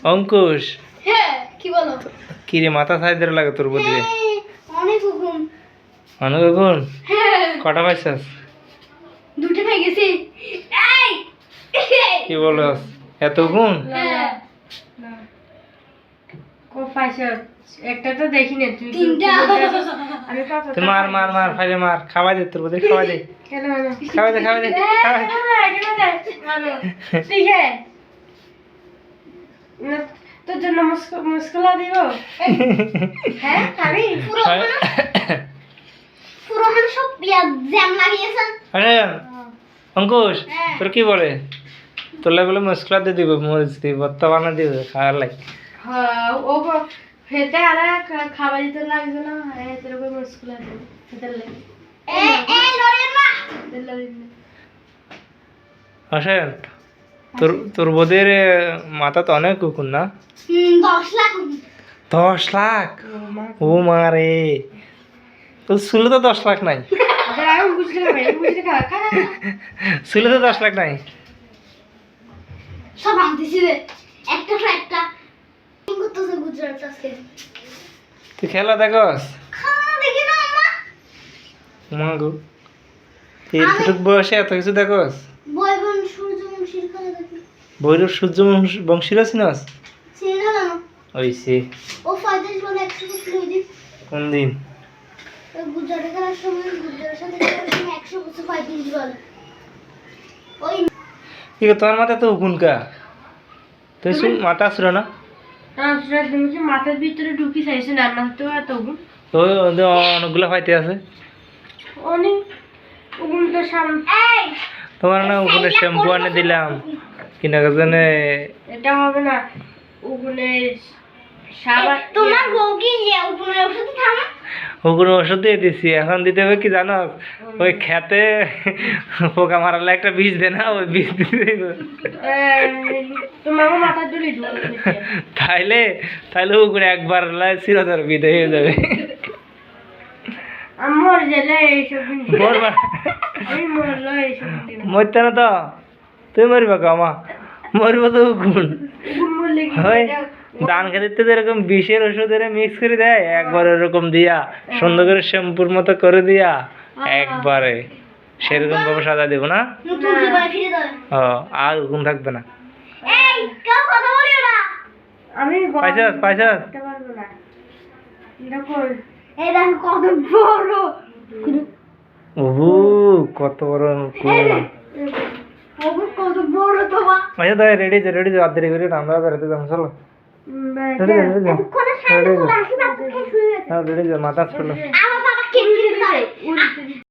অঙ্কুশ হ্যাঁ কি বলো কি রে মাথা সাইদের লাগে তোর বদলে অনেক হুকুম অনেক এখন হ্যাঁ কটা পাইছাস দুটো পেয়ে গেছি এই কি বলস এত গুণ হ্যাঁ কো পাইছো একটা তো দেখি না তুই তিনটা আমি কত তুই মার মার মার ফাইলে মার খাওয়াই দে তোর বদলে খাওয়াই দে কেন খাওয়াই দে খাওয়াই দে খাওয়াই দে। ঠিক আছে না তোর জন্য মুস্কুলা দিব হ্যাঁ খাবি পুরো হান সব জ্যাম লাগিয়েছেন আরে অঙ্কুশ হ্যাঁ। তোর কি বলে তোলে বলে মুশকিল দিয়ে দিব মরিচ দিব বর্তমানে দিব খাওয়ার লাগে হ্যাঁ ও হেতে আরে খাবার দিতে লাগবে না হেতের উপর মুস্কুলা দিব হেতের লাগে এই লরেন না হেতের লাগে আসেন তোর তোর বোধের মাথা তো অনেক কুকুর না 10 লাখ 10 লাখ ও মারে তোর শুলে তো 10 লাখ নাই আমি বুঝতে পারি বুঝতে খা শুলে তো 10 লাখ নাই সব আনতেছি রে একটা পর একটা কি করতেছে গুজরাট আজকে তুই খেলা দেখস খাওয়া দেখি না আম্মা মাগো এইটুক বয়সে এত কিছু দেখস বয়বন সূর্যবংশীর খেলা দেখি বৈরব সূর্য বংশীর আছিস চিনি না ওইসে ও 35 বলে 100 বছর হয়ে দিন কোন দিন গুজরাটে খেলার সময় গুজরাটের সাথে খেলার সময় 100 বছর 35 বলে ওই কি গো, তোমার মাথা তো উকুনকা তুই শুন মাথা আসলো না সুরাজ তুমি কি মাথার ভিতরে ঢুকি চাইছো না না তো এত ওই ওদের অনেকগুলো পাইতে আছে অনেক ওগুলো তো সামনে এই তোমার না ওখানে শ্যাম্পু আনে দিলাম কিনা জানে এটা হবে না ওগুলো সাবান তোমার বউ কি যে উপরে ওষুধ খাবে ওগুলো ওষুধ দিয়ে দিছি এখন দিতে হবে কি জানো ওই খেতে পোকা মারালে একটা বিষ দে না ওই বিষ দিতে হইব। তোমার মাথা তুলি তাইলে তাইলে ওগুলো একবার চিরতর বিদায় হয়ে যাবে আমার জেলে এইসব মরবা আমি মরলো এইসব মরতে না তো তুই মরবা কামা মরবো তো গুণ মরলে হয় ধান খেতে যেরকম বিষের ওষুধের মিক্স করে দেয় একবার ওরকম দিয়া সুন্দর করে শ্যাম্পুর মতো করে দিয়া একবারে সেরকম ভাবে সাজা দেবো না নতুন জীবনে ফিরে যাবে ও আর গুণ থাকবে না এই কেউ কথা বলিও না আমি পাইছাস পাইছাস করতে পারবো না দেখো এই দেখো কত বড় ওহু কত বড় কুল ওগো কত বড় তোমা আচ্ছা তাই রেডি আর দেরি করে আমরা বেরোতে যাবো চলো রেডি কোনে সাইডে চলে আসি না খেয়ে শুয়ে গেছে রেডি মাথা চলো আমার বাবা কেন দিতে